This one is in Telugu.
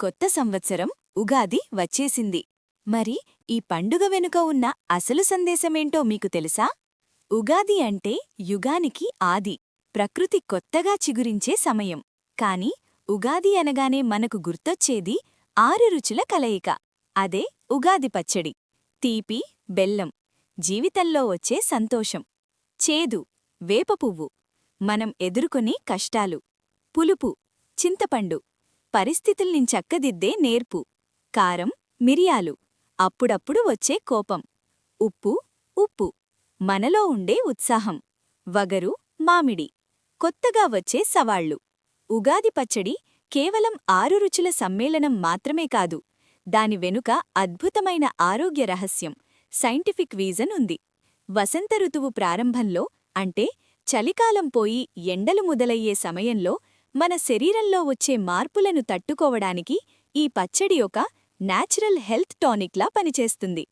కొత్త సంవత్సరం ఉగాది వచ్చేసింది. మరి ఈ పండుగ వెనుక ఉన్న అసలు సందేశమేంటో మీకు తెలుసా? ఉగాది అంటే యుగానికి ఆది, ప్రకృతి కొత్తగా చిగురించే సమయం. కాని ఉగాది అనగానే మనకు గుర్తొచ్చేది 6 రుచుల కలయిక. అదే ఉగాది పచ్చడి. తీపి, బెల్లం, జీవితంలో వచ్చే సంతోషం. చేదు, వేపపువ్వు, మనం ఎదుర్కొనే కష్టాలు. పులుపు, చింతపండు, పరిస్థితుల్ని చక్కదిద్దే నేర్పు. కారం, మిరియాలు, అప్పుడప్పుడు వచ్చే కోపం. ఉప్పు, మనలో ఉండే ఉత్సాహం. వగరు, మామిడి, కొత్తగా వచ్చే సవాళ్లు. ఉగాది పచ్చడి కేవలం 6 రుచుల సమ్మేళనం మాత్రమే కాదు, దాని వెనుక అద్భుతమైన ఆరోగ్య రహస్యం, సైంటిఫిక్ రీజన్ ఉంది. వసంత ఋతువు ప్రారంభంలో, అంటే చలికాలం పోయి ఎండలు మొదలయ్యే సమయంలో మన శరీరంలో వచ్చే మార్పులను తట్టుకోవడానికి ఈ పచ్చడి ఒక నేచురల్ హెల్త్ టానిక్లా పనిచేస్తుంది.